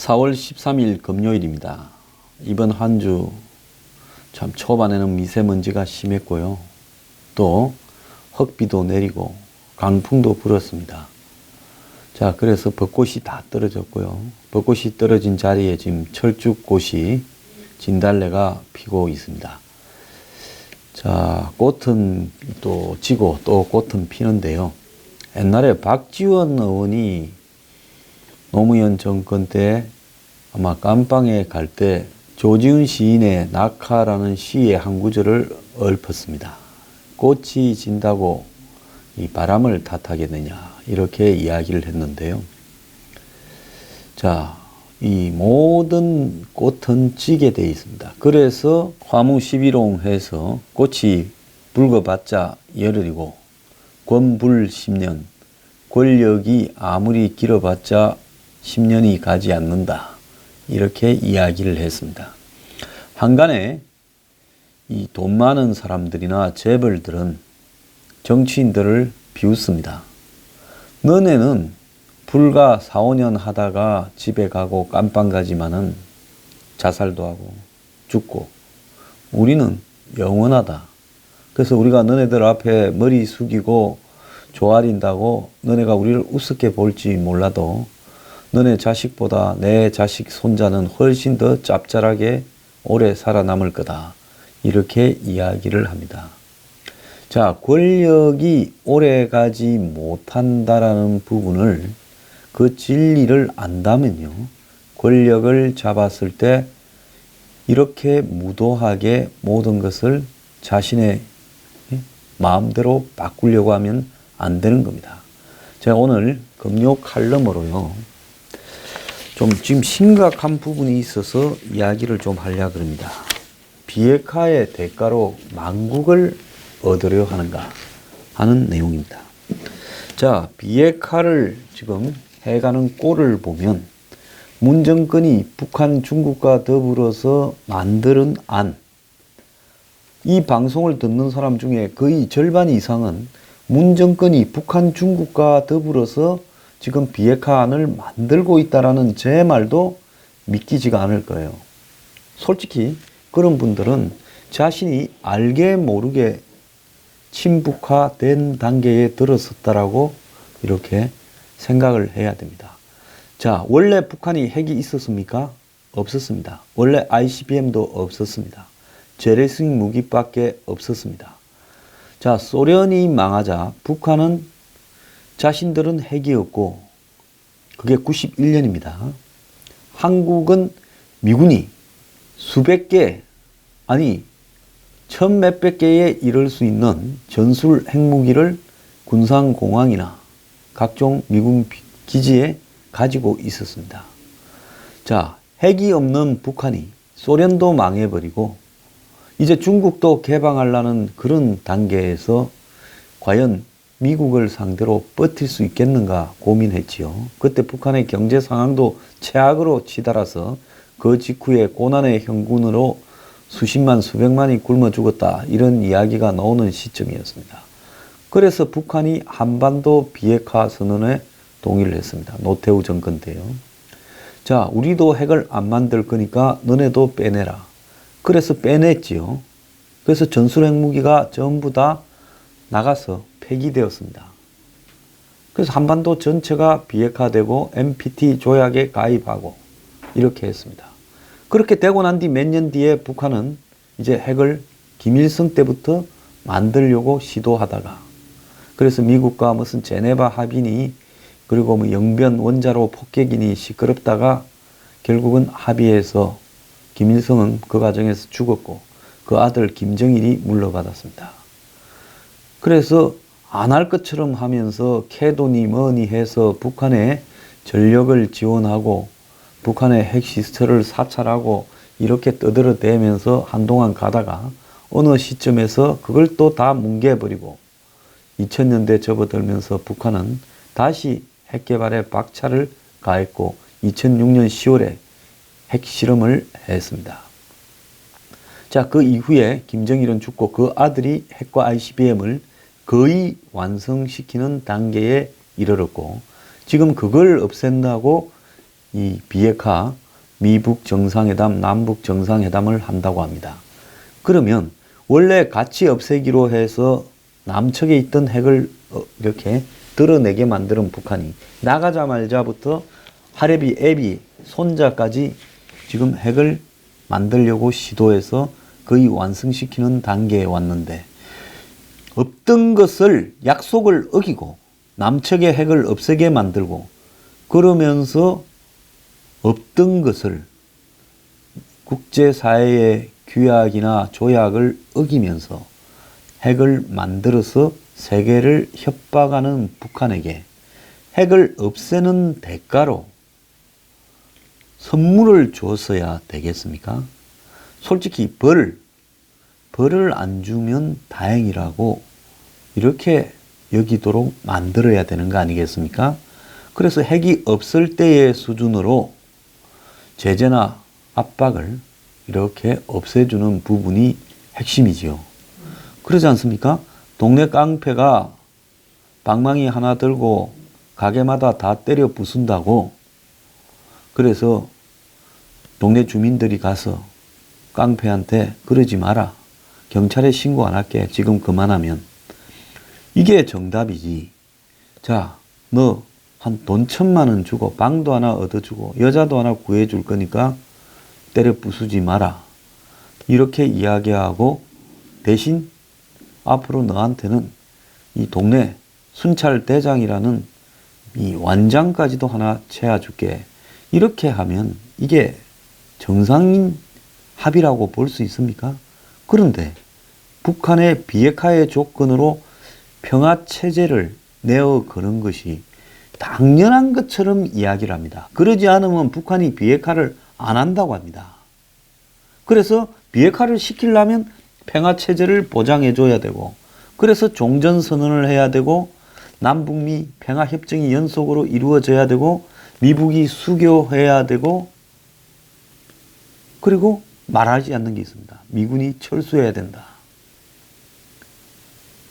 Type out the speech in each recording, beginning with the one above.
4월 13일 금요일입니다. 이번 한 주 참 초반에는 미세먼지가 심했고요. 또 흙비도 내리고 강풍도 불었습니다. 자, 그래서 벚꽃이 다 떨어졌고요. 벚꽃이 떨어진 자리에 지금 철쭉꽃이 진달래가 피고 있습니다. 자, 꽃은 또 지고 또 꽃은 피는데요. 옛날에 박지원 의원이 노무현 정권 때 아마 깜빵에 갈 때 조지훈 시인의 낙하라는 시의 한 구절을 읊었습니다. 꽃이 진다고 이 바람을 탓하겠느냐 이렇게 이야기를 했는데요. 자, 이 모든 꽃은 지게 되어 있습니다. 그래서 화무 11홍 해서 꽃이 붉어봤자 열흘이고 권불 10년, 권력이 아무리 길어봤자 10년이 가지 않는다. 이렇게 이야기를 했습니다. 한간에 이 돈 많은 사람들이나 재벌들은 정치인들을 비웃습니다. 너네는 불과 4, 5년 하다가 집에 가고 깜빵 가지만은 자살도 하고 죽고 우리는 영원하다. 그래서 우리가 너네들 앞에 머리 숙이고 조아린다고 너네가 우리를 우습게 볼지 몰라도 너네 자식보다 내 자식 손자는 훨씬 더 짭짤하게 오래 살아남을 거다. 이렇게 이야기를 합니다. 자, 권력이 오래 가지 못한다라는 부분을 그 진리를 안다면요. 권력을 잡았을 때 이렇게 무도하게 모든 것을 자신의 마음대로 바꾸려고 하면 안 되는 겁니다. 제가 오늘 금요 칼럼으로요. 좀 지금 심각한 부분이 있어서 이야기를 좀 하려고 합니다. 비핵화의 대가로 만국을 얻으려 하는가 하는 내용입니다. 자, 비핵화를 지금 해가는 꼴을 보면 문 정권이 북한, 중국과 더불어서 만드는 안, 이 방송을 듣는 사람 중에 거의 절반 이상은 문 정권이 북한, 중국과 더불어서 지금 비핵화안을 만들고 있다라는 제 말도 믿기지가 않을 거예요. 솔직히 그런 분들은 자신이 알게 모르게 친북화된 단계에 들어섰다라고 이렇게 생각을 해야 됩니다. 자, 원래 북한이 핵이 있었습니까? 없었습니다. 원래 ICBM도 없었습니다. 재래식 무기밖에 없었습니다. 자, 소련이 망하자 북한은 자신들은 핵이 없고 그게 91년입니다. 한국은 미군이 수백 개 아니 천 몇백 개에 이를 수 있는 전술 핵무기를 군산공항이나 각종 미군 기지에 가지고 있었습니다. 자, 핵이 없는 북한이 소련도 망해버리고 이제 중국도 개방하려는 그런 단계에서 과연 미국을 상대로 버틸 수 있겠는가 고민했지요. 그때 북한의 경제 상황도 최악으로 치달아서 그 직후에 고난의 형군으로 수십만 수백만이 굶어 죽었다 이런 이야기가 나오는 시점이었습니다. 그래서 북한이 한반도 비핵화 선언에 동의를 했습니다. 노태우 정권 때요. 자, 우리도 핵을 안 만들 거니까 너네도 빼내라. 그래서 빼냈지요. 그래서 전술 핵무기가 전부 다 나가서 폐기되었습니다. 그래서 한반도 전체가 비핵화되고 NPT 조약에 가입하고 이렇게 했습니다. 그렇게 되고 난 뒤 몇 년 뒤에 북한은 이제 핵을 김일성 때부터 만들려고 시도하다가 그래서 미국과 무슨 제네바 합의니 그리고 뭐 영변 원자로 폭격이니 시끄럽다가 결국은 합의해서 김일성은 그 과정에서 죽었고 그 아들 김정일이 물러받았습니다. 그래서 안 할 것처럼 하면서 캐도니 뭐니 해서 북한에 전력을 지원하고 북한의 핵시설을 사찰하고 이렇게 떠들어대면서 한동안 가다가 어느 시점에서 그걸 또 다 뭉개버리고 2000년대 접어들면서 북한은 다시 핵개발에 박차를 가했고 2006년 10월에 핵실험을 했습니다. 자, 그 이후에 김정일은 죽고 그 아들이 핵과 ICBM을 거의 완성시키는 단계에 이르렀고 지금 그걸 없앤다고 이 비핵화, 미북 정상회담, 남북 정상회담을 한다고 합니다. 그러면 원래 가치 없애기로 해서 남측에 있던 핵을 이렇게 드러내게 만드는 북한이 나가자마자부터 하레비, 애비, 손자까지 지금 핵을 만들려고 시도해서 거의 완성시키는 단계에 왔는데, 없던 것을 약속을 어기고 남측의 핵을 없애게 만들고, 그러면서 없던 것을 국제사회의 규약이나 조약을 어기면서 핵을 만들어서 세계를 협박하는 북한에게 핵을 없애는 대가로 선물을 줬어야 되겠습니까? 솔직히 벌을 안 주면 다행이라고 이렇게 여기도록 만들어야 되는 거 아니겠습니까? 그래서 핵이 없을 때의 수준으로 제재나 압박을 이렇게 없애주는 부분이 핵심이지요. 그러지 않습니까? 동네 깡패가 방망이 하나 들고 가게마다 다 때려 부순다고, 그래서 동네 주민들이 가서 깡패한테 그러지 마라, 경찰에 신고 안 할게, 지금 그만하면, 이게 정답이지. 자, 너 한 돈 1,000만 원 주고 방도 하나 얻어주고 여자도 하나 구해줄 거니까 때려 부수지 마라, 이렇게 이야기하고, 대신 앞으로 너한테는 이 동네 순찰대장이라는 이 완장까지도 하나 채워줄게, 이렇게 하면 이게 정상인 합의라고 볼 수 있습니까? 그런데 북한의 비핵화의 조건으로 평화체제를 내어 거는 것이 당연한 것처럼 이야기를 합니다. 그러지 않으면 북한이 비핵화를 안 한다고 합니다. 그래서 비핵화를 시키려면 평화체제를 보장해줘야 되고, 그래서 종전선언을 해야 되고, 남북미 평화협정이 연속으로 이루어져야 되고, 미북이 수교해야 되고, 그리고 말하지 않는 게 있습니다. 미군이 철수해야 된다.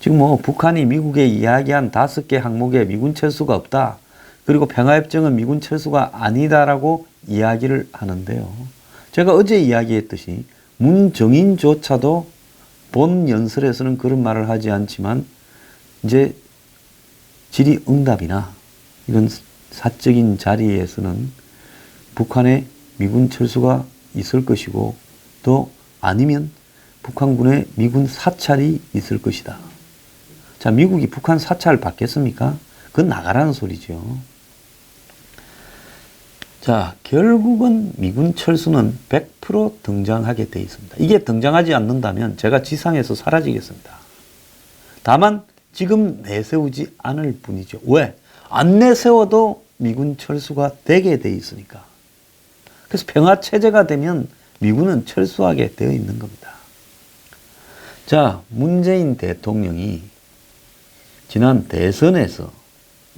지금 북한이 미국에 이야기한 5개 항목에 미군 철수가 없다, 그리고 평화협정은 미군 철수가 아니다라고 이야기를 하는데요. 제가 어제 이야기했듯이 문정인조차도 본 연설에서는 그런 말을 하지 않지만 이제 질의응답이나 이런 사적인 자리에서는 북한의 미군 철수가 있을 것이고, 또 아니면 북한군의 미군 사찰이 있을 것이다. 자, 미국이 북한 사찰 받겠습니까? 그건 나가라는 소리죠. 자, 결국은 미군 철수는 100% 등장하게 돼 있습니다. 이게 등장하지 않는다면 제가 지상에서 사라지겠습니다. 다만 지금 내세우지 않을 뿐이죠. 왜? 안 내세워도 미군 철수가 되게 돼 있으니까. 그래서 평화체제가 되면 미군은 철수하게 되어 있는 겁니다. 자, 문재인 대통령이 지난 대선에서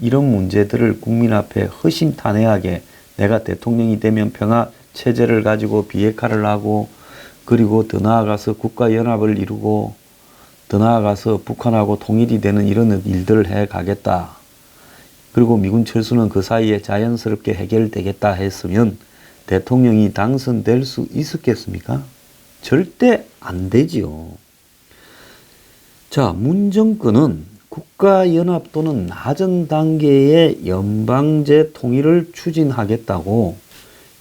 이런 문제들을 국민 앞에 허심탄회하게 내가 대통령이 되면 평화체제를 가지고 비핵화를 하고, 그리고 더 나아가서 국가연합을 이루고, 더 나아가서 북한하고 통일이 되는 이런 일들을 해가겠다, 그리고 미군 철수는 그 사이에 자연스럽게 해결되겠다 했으면 대통령이 당선될 수 있었겠습니까? 절대 안 되지요. 자, 문 정권은 국가연합 또는 낮은 단계의 연방제 통일을 추진하겠다고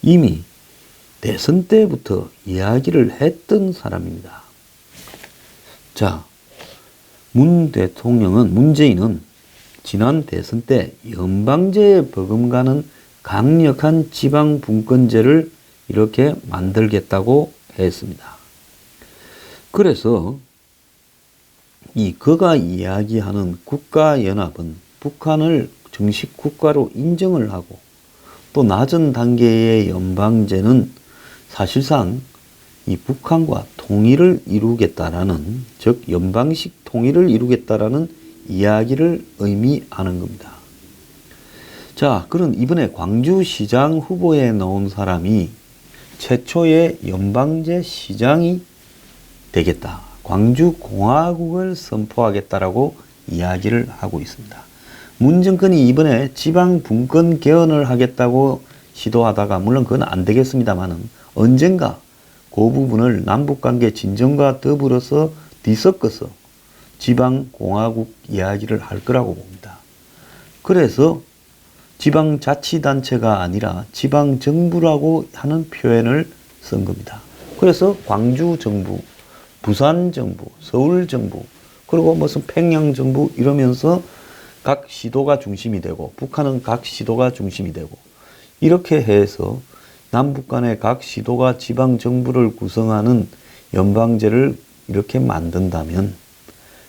이미 대선 때부터 이야기를 했던 사람입니다. 자, 문재인은 지난 대선 때 연방제에 버금가는 강력한 지방분권제를 이렇게 만들겠다고 했습니다. 그래서 그가 이야기하는 국가연합은 북한을 정식 국가로 인정을 하고, 또 낮은 단계의 연방제는 사실상 이 북한과 통일을 이루겠다라는, 즉 연방식 통일을 이루겠다라는 이야기를 의미하는 겁니다. 자, 그럼 이번에 광주시장 후보에 나온 사람이 최초의 연방제 시장이 되겠다, 광주공화국을 선포하겠다라고 이야기를 하고 있습니다. 문 정권이 이번에 지방분권 개헌을 하겠다고 시도하다가 물론 그건 안 되겠습니다만은 언젠가 그 부분을 남북관계 진정과 더불어서 뒤섞어서 지방공화국 이야기를 할 거라고 봅니다. 그래서 지방자치단체가 아니라 지방정부라고 하는 표현을 쓴 겁니다. 그래서 광주정부, 부산정부, 서울정부, 그리고 무슨 평양정부 이러면서 각 시도가 중심이 되고 북한은 각 시도가 중심이 되고 이렇게 해서 남북 간의 각 시도가 지방정부를 구성하는 연방제를 이렇게 만든다면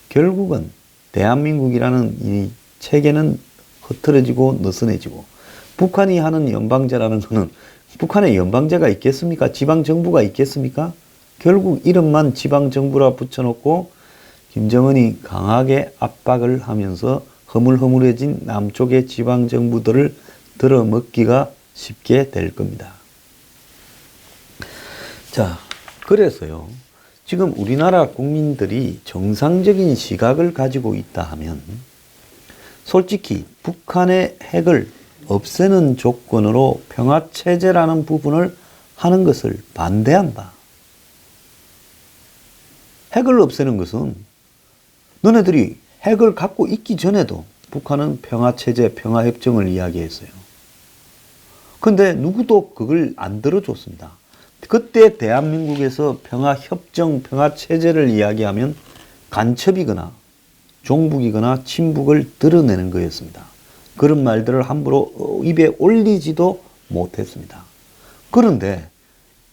결국은 대한민국이라는 이 체계는 흐트러지고 느슨해지고 북한이 하는 연방제라는 것은 북한에 연방제가 있겠습니까? 지방정부가 있겠습니까? 결국 이름만 지방정부라 붙여놓고 김정은이 강하게 압박을 하면서 허물허물해진 남쪽의 지방정부들을 들어먹기가 쉽게 될 겁니다. 자, 그래서요. 지금 우리나라 국민들이 정상적인 시각을 가지고 있다 하면 솔직히 북한의 핵을 없애는 조건으로 평화체제라는 부분을 하는 것을 반대한다. 핵을 없애는 것은 너네들이 핵을 갖고 있기 전에도 북한은 평화체제, 평화협정을 이야기했어요. 근데 누구도 그걸 안 들어줬습니다. 그때 대한민국에서 평화협정, 평화체제를 이야기하면 간첩이거나 종북이거나 친북을 드러내는 거였습니다. 그런 말들을 함부로 입에 올리지도 못했습니다. 그런데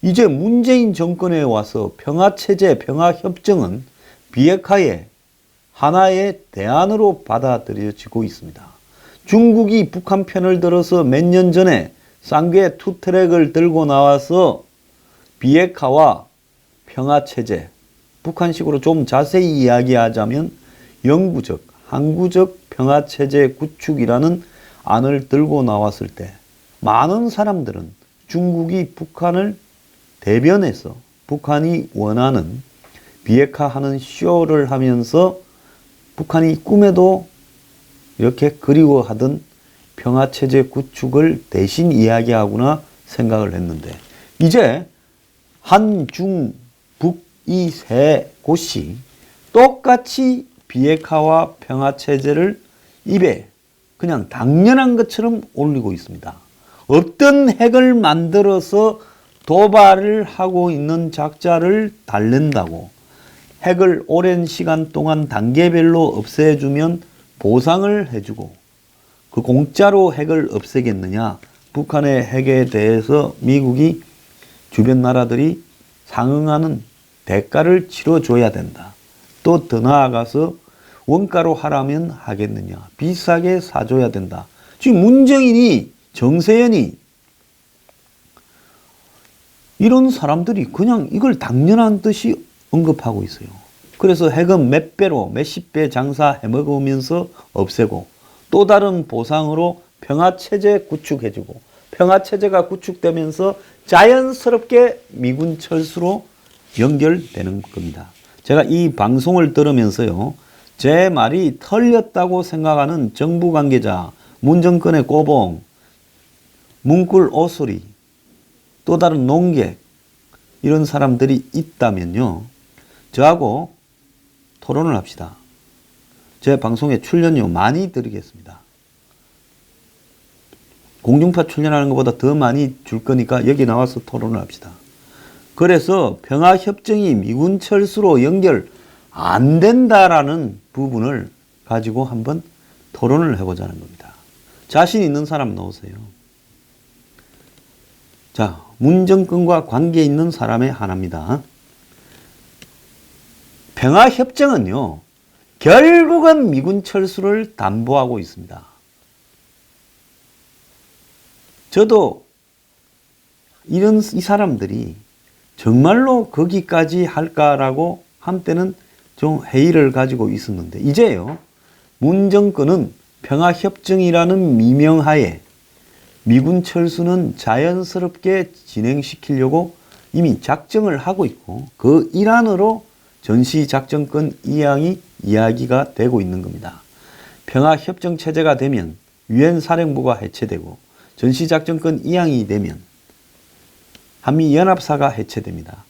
이제 문재인 정권에 와서 평화체제, 평화협정은 비핵화의 하나의 대안으로 받아들여지고 있습니다. 중국이 북한 편을 들어서 몇 년 전에 쌍괴 투트랙을 들고 나와서 비핵화와 평화체제, 북한식으로 좀 자세히 이야기하자면 영구적, 항구적 평화체제 구축이라는 안을 들고 나왔을 때 많은 사람들은 중국이 북한을 대변해서 북한이 원하는 비핵화하는 쇼를 하면서 북한이 꿈에도 이렇게 그리워하던 평화체제 구축을 대신 이야기하구나 생각을 했는데 이제 한, 중, 북 이 세 곳이 똑같이 비핵화와 평화체제를 입에 그냥 당연한 것처럼 올리고 있습니다. 어떤 핵을 만들어서 도발을 하고 있는 작자를 달랜다고 핵을 오랜 시간 동안 단계별로 없애주면 보상을 해주고 그 공짜로 핵을 없애겠느냐. 북한의 핵에 대해서 미국이 주변 나라들이 상응하는 대가를 치러줘야 된다. 또 더 나아가서 원가로 하라면 하겠느냐. 비싸게 사줘야 된다. 지금 문정인이 정세현이 이런 사람들이 그냥 이걸 당연한 듯이 언급하고 있어요. 그래서 핵은 몇 배로 몇십 배 장사해 먹으면서 없애고 또 다른 보상으로 평화체제 구축해주고 평화체제가 구축되면서 자연스럽게 미군 철수로 연결되는 겁니다. 제가 이 방송을 들으면서요. 제 말이 틀렸다고 생각하는 정부 관계자, 문정권의 꼬봉, 문꿀 오소리, 또 다른 농객 이런 사람들이 있다면요. 저하고 토론을 합시다. 제 방송에 출연료 많이 드리겠습니다. 공중파 출연하는 것보다 더 많이 줄 거니까 여기 나와서 토론을 합시다. 그래서 평화협정이 미군 철수로 연결 안 된다라는 부분을 가지고 한번 토론을 해보자는 겁니다. 자신 있는 사람 나오세요. 자, 문정권과 관계 있는 사람의 하나입니다. 평화협정은요, 결국은 미군 철수를 담보하고 있습니다. 저도 이 사람들이 정말로 거기까지 할까라고 한때는 좀 회의를 가지고 있었는데 이제요. 문정권은 평화협정이라는 미명하에 미군 철수는 자연스럽게 진행시키려고 이미 작정을 하고 있고 그 일환으로 전시작전권 이양이 이야기가 되고 있는 겁니다. 평화협정 체제가 되면 유엔 사령부가 해체되고 전시작전권 이양이 되면 한미연합사가 해체됩니다.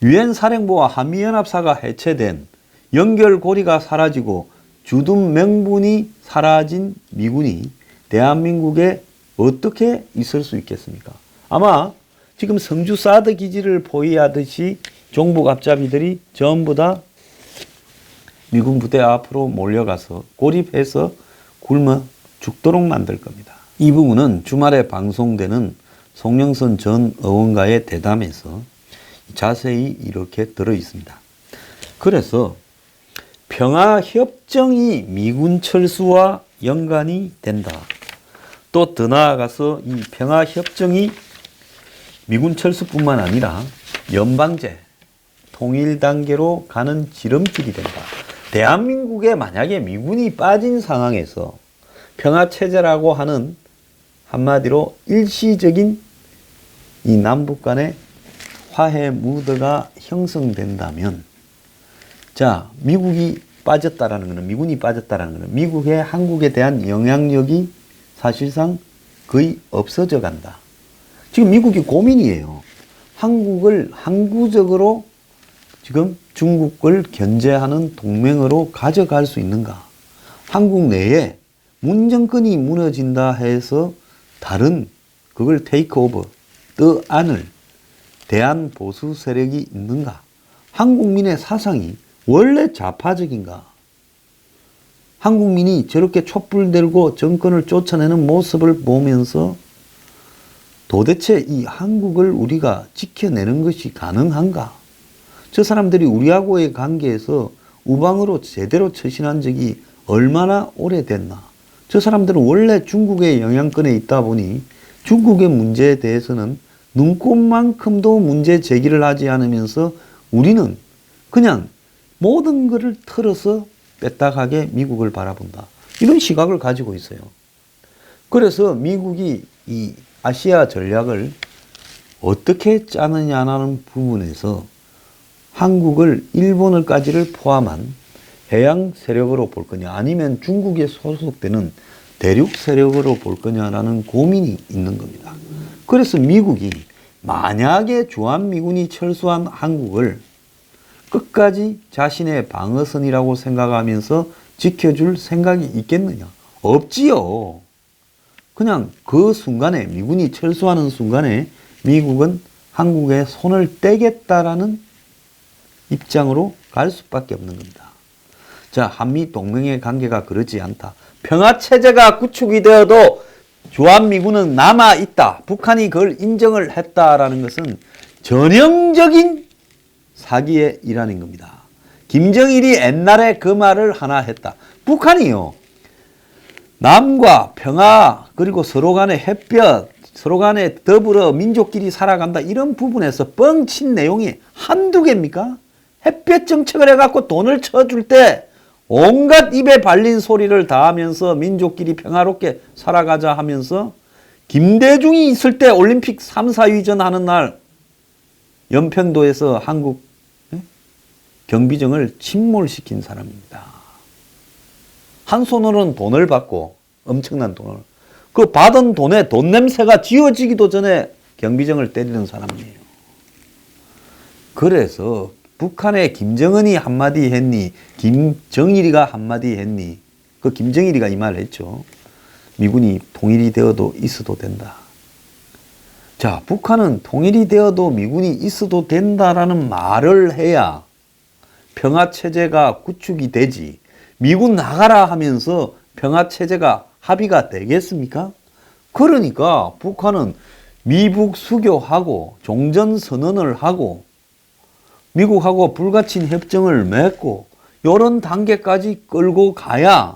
유엔 사령부와 한미연합사가 해체된 연결고리가 사라지고 주둔 명분이 사라진 미군이 대한민국에 어떻게 있을 수 있겠습니까? 아마 지금 성주 사드 기지를 포위하듯이 종북 앞잡이들이 전부 다 미군 부대 앞으로 몰려가서 고립해서 굶어 죽도록 만들 겁니다. 이 부분은 주말에 방송되는 송영선 전 의원과의 대담에서 자세히 이렇게 들어 있습니다. 그래서 평화협정이 미군 철수와 연관이 된다. 또 더 나아가서 이 평화협정이 미군 철수뿐만 아니라 연방제, 통일 단계로 가는 지름길이 된다. 대한민국에 만약에 미군이 빠진 상황에서 평화체제라고 하는 한마디로 일시적인 이 남북 간의 화해 무드가 형성된다면, 자, 미국이 빠졌다라는 것은, 미군이 빠졌다라는 것은 미국의 한국에 대한 영향력이 사실상 거의 없어져 간다. 지금 미국이 고민이에요. 한국을 항구적으로 지금 중국을 견제하는 동맹으로 가져갈 수 있는가? 한국 내에 문정권이 무너진다 해서 다른 그걸 테이크 오버 떠안을 대한 보수 세력이 있는가? 한국민의 사상이 원래 좌파적인가? 한국민이 저렇게 촛불 들고 정권을 쫓아내는 모습을 보면서 도대체 이 한국을 우리가 지켜내는 것이 가능한가? 저 사람들이 우리하고의 관계에서 우방으로 제대로 처신한 적이 얼마나 오래됐나? 저 사람들은 원래 중국의 영향권에 있다 보니 중국의 문제에 대해서는 눈꼽만큼도 문제 제기를 하지 않으면서 우리는 그냥 모든 것을 털어서 빼딱하게 미국을 바라본다. 이런 시각을 가지고 있어요. 그래서 미국이 이 아시아 전략을 어떻게 짜느냐는 부분에서 한국을 일본을까지를 포함한 해양 세력으로 볼 거냐, 아니면 중국에 소속되는 대륙 세력으로 볼 거냐라는 고민이 있는 겁니다. 그래서 미국이 만약에 주한미군이 철수한 한국을 끝까지 자신의 방어선이라고 생각하면서 지켜줄 생각이 있겠느냐? 없지요. 그냥 그 순간에, 미군이 철수하는 순간에 미국은 한국에 손을 떼겠다라는 입장으로 갈 수밖에 없는 겁니다. 자, 한미 동맹의 관계가 그러지 않다. 평화체제가 구축이 되어도 주한미군은 남아있다. 북한이 그걸 인정을 했다라는 것은 전형적인 사기의 일환인 겁니다. 김정일이 옛날에 그 말을 하나 했다. 북한이요, 남과 평화, 그리고 서로 간의 햇볕, 서로 간에 더불어 민족끼리 살아간다, 이런 부분에서 뻥친 내용이 한두 개입니까? 햇볕 정책을 해갖고 돈을 쳐줄 때 온갖 입에 발린 소리를 다 하면서 민족끼리 평화롭게 살아가자 하면서 김대중이 있을 때 올림픽 3, 4위전 하는 날 연평도에서 한국 경비정을 침몰시킨 사람입니다. 한 손으로는 돈을 받고, 엄청난 돈을, 그 받은 돈에 돈 냄새가 지워지기도 전에 경비정을 때리는 사람이에요. 그래서 북한의 김정은이 한마디 했니, 김정일이가 한마디 했니, 그 김정일이가 이 말을 했죠. 미군이 통일이 되어도 있어도 된다. 자, 북한은 통일이 되어도 미군이 있어도 된다라는 말을 해야 평화체제가 구축이 되지, 미군 나가라 하면서 평화체제가 합의가 되겠습니까? 그러니까 북한은 미북 수교하고 종전선언을 하고 미국하고 불가침 협정을 맺고 이런 단계까지 끌고 가야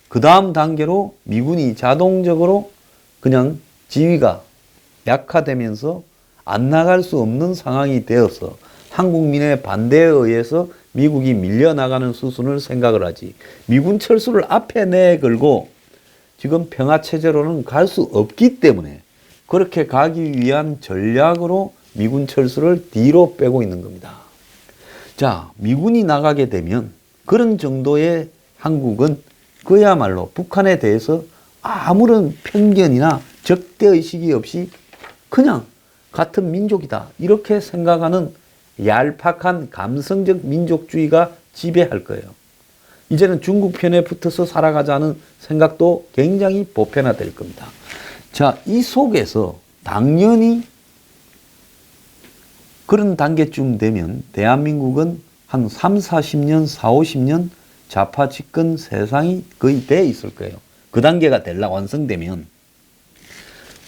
그 다음 단계로 미군이 자동적으로 그냥 지위가 약화되면서 안 나갈 수 없는 상황이 되어서 한국민의 반대에 의해서 미국이 밀려나가는 수순을 생각을 하지, 미군 철수를 앞에 내걸고 지금 평화체제로는 갈 수 없기 때문에 그렇게 가기 위한 전략으로 미군 철수를 뒤로 빼고 있는 겁니다. 자, 미군이 나가게 되면 그런 정도의 한국은 그야말로 북한에 대해서 아무런 편견이나 적대의식이 없이 그냥 같은 민족이다 이렇게 생각하는 얄팍한 감성적 민족주의가 지배할 거예요. 이제는 중국 편에 붙어서 살아가자는 생각도 굉장히 보편화될 겁니다. 자, 이 속에서 당연히 그런 단계쯤 되면 대한민국은 한 3, 40년, 4, 50년 좌파 집권 세상이 거의 돼 있을 거예요. 그 단계가 완성되면.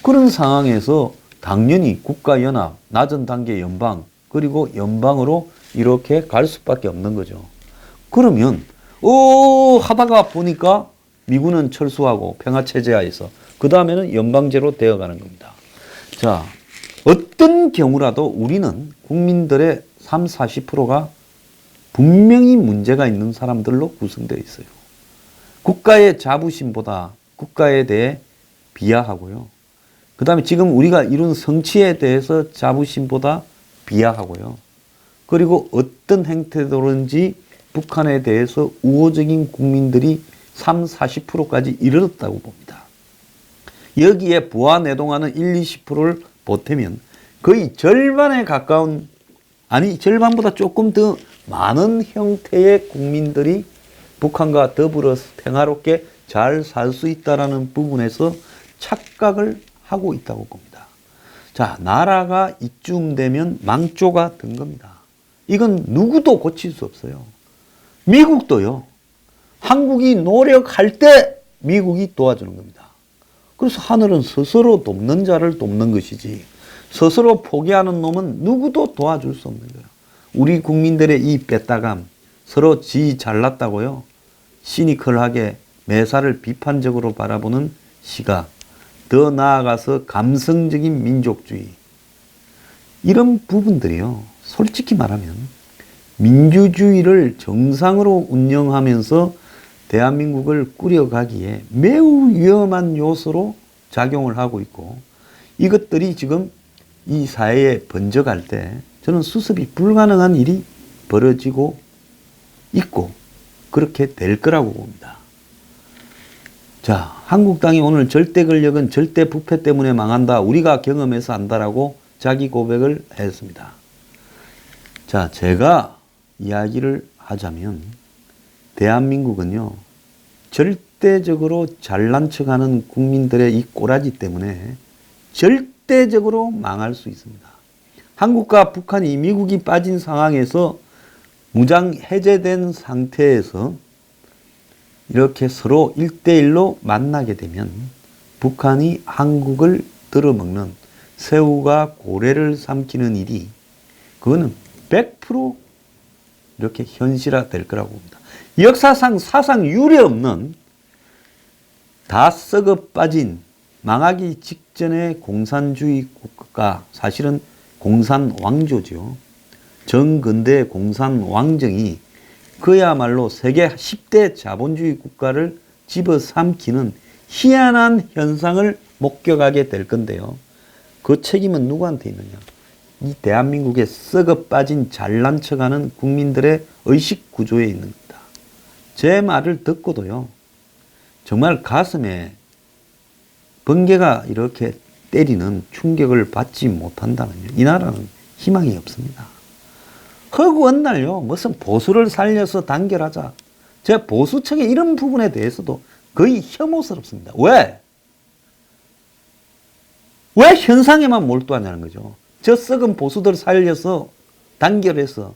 그런 상황에서 당연히 국가연합, 낮은 단계 연방, 그리고 연방으로 이렇게 갈 수밖에 없는 거죠. 그러면 하다가 보니까 미군은 철수하고 평화체제하에서 그 다음에는 연방제로 되어가는 겁니다. 자, 어떤 경우라도 우리는 국민들의 3, 40%가 분명히 문제가 있는 사람들로 구성되어 있어요. 국가의 자부심보다 국가에 대해 비하하고요. 그 다음에 지금 우리가 이룬 성취에 대해서 자부심보다 비하하고요. 그리고 어떤 행태로든지 북한에 대해서 우호적인 국민들이 3, 40%까지 이르렀다고 봅니다. 여기에 부하내동하는 1, 20%를 보태면 거의 절반에 가까운, 아니 절반보다 조금 더 많은 형태의 국민들이 북한과 더불어 평화롭게 잘 살 수 있다는 부분에서 착각을 하고 있다고 봅니다. 자, 나라가 이쯤 되면 망조가 든 겁니다. 이건 누구도 고칠 수 없어요. 미국도요. 한국이 노력할 때 미국이 도와주는 겁니다. 그래서 하늘은 스스로 돕는 자를 돕는 것이지 스스로 포기하는 놈은 누구도 도와줄 수 없는 거예요. 우리 국민들의 이 뺐다감, 서로 지 잘났다고요. 시니컬하게 매사를 비판적으로 바라보는 시각, 더 나아가서 감성적인 민족주의, 이런 부분들이요. 솔직히 말하면 민주주의를 정상으로 운영하면서 대한민국을 꾸려가기에 매우 위험한 요소로 작용을 하고 있고, 이것들이 지금 이 사회에 번져갈 때 저는 수습이 불가능한 일이 벌어지고 있고 그렇게 될 거라고 봅니다. 자, 한국당이 오늘 절대 권력은 절대 부패 때문에 망한다. 우리가 경험해서 안다라고 자기 고백을 했습니다. 자, 제가 이야기를 하자면 대한민국은요, 절대적으로 잘난 척하는 국민들의 이 꼬라지 때문에 절대적으로 망할 수 있습니다. 한국과 북한이 미국이 빠진 상황에서 무장 해제된 상태에서 이렇게 서로 1대1로 만나게 되면 북한이 한국을 들어먹는 새우가 고래를 삼키는 일이 그거는 100% 이렇게 현실화될 거라고 봅니다. 역사상 사상 유례 없는 다 썩어 빠진 망하기 직전의 공산주의 국가, 사실은 공산 왕조죠. 정근대 공산 왕정이 그야말로 세계 10대 자본주의 국가를 집어삼키는 희한한 현상을 목격하게 될 건데요. 그 책임은 누구한테 있느냐? 이 대한민국에 썩어 빠진 잘난 척하는 국민들의 의식 구조에 있는 겁니다. 제 말을 듣고도요, 정말 가슴에 번개가 이렇게 때리는 충격을 받지 못한다면요, 이 나라는 희망이 없습니다. 허구한 날요, 무슨 보수를 살려서 단결하자. 제 보수층의 이런 부분에 대해서도 거의 혐오스럽습니다. 왜? 왜 현상에만 몰두하냐는 거죠. 저 썩은 보수들 살려서 단결해서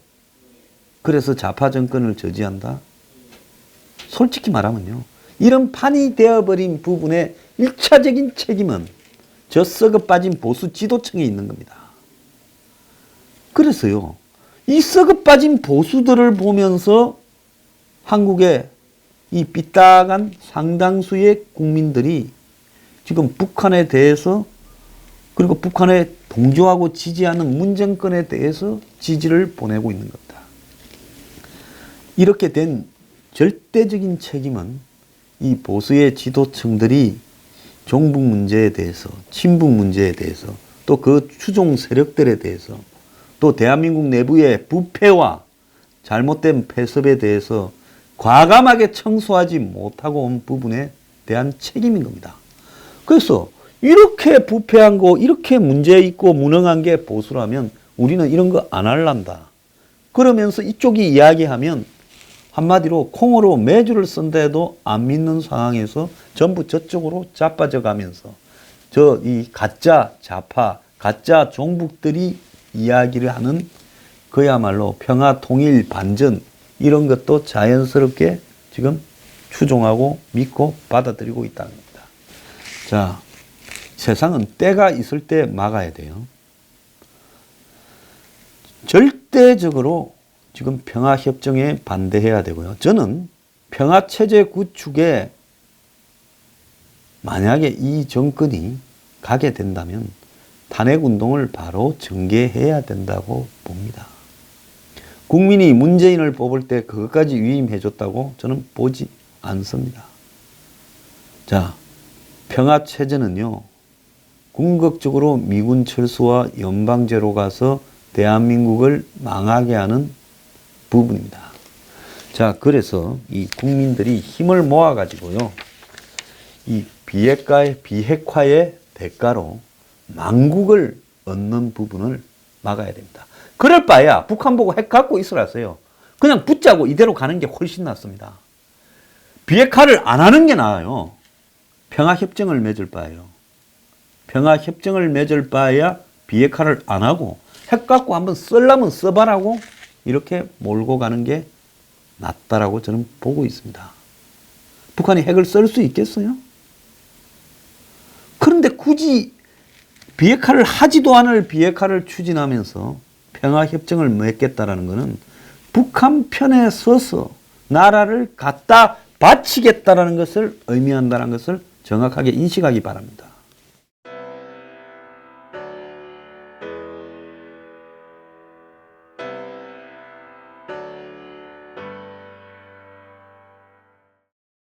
그래서 좌파 정권을 저지한다? 솔직히 말하면요, 이런 판이 되어버린 부분의 1차적인 책임은 저 썩어 빠진 보수 지도층에 있는 겁니다. 그래서요, 이 썩어 빠진 보수들을 보면서 한국의 이 삐딱한 상당수의 국민들이 지금 북한에 대해서, 그리고 북한에 동조하고 지지하는 문정권에 대해서 지지를 보내고 있는 겁니다. 이렇게 된 절대적인 책임은 이 보수의 지도층들이 종북 문제에 대해서, 친북 문제에 대해서, 또 그 추종 세력들에 대해서, 또 대한민국 내부의 부패와 잘못된 폐습에 대해서 과감하게 청소하지 못하고 온 부분에 대한 책임인 겁니다. 그래서 이렇게 부패한 거, 이렇게 문제 있고 무능한 게 보수라면 우리는 이런 거 안 할란다. 그러면서 이쪽이 이야기하면 한마디로 콩으로 매주를 쓴데도 안 믿는 상황에서 전부 저쪽으로 자빠져 가면서 이 가짜 좌파, 가짜 종북들이 이야기를 하는 그야말로 평화 통일 반전 이런 것도 자연스럽게 지금 추종하고 믿고 받아들이고 있다는 겁니다. 자, 세상은 때가 있을 때 막아야 돼요. 절대적으로 지금 평화협정에 반대해야 되고요. 저는 평화체제 구축에 만약에 이 정권이 가게 된다면 탄핵운동을 바로 전개해야 된다고 봅니다. 국민이 문재인을 뽑을 때 그것까지 위임해줬다고 저는 보지 않습니다. 자, 평화체제는요, 궁극적으로 미군 철수와 연방제로 가서 대한민국을 망하게 하는 부분입니다. 자, 그래서 이 국민들이 힘을 모아가지고요, 이 비핵화의 대가로 망국을 얻는 부분을 막아야 됩니다. 그럴 바에야 북한 보고 핵 갖고 있으라서요. 그냥 붙자고 이대로 가는 게 훨씬 낫습니다. 비핵화를 안 하는 게 나아요. 평화협정을 맺을 바에요. 평화협정을 맺을 바에야 비핵화를 안 하고 핵 갖고 한번 쓰려면 써봐라고 이렇게 몰고 가는 게 낫다라고 저는 보고 있습니다. 북한이 핵을 쓸 수 있겠어요? 그런데 굳이 비핵화를 하지도 않을 비핵화를 추진하면서 평화협정을 맺겠다라는 것은 북한 편에 서서 나라를 갖다 바치겠다라는 것을 의미한다는 것을 정확하게 인식하기 바랍니다.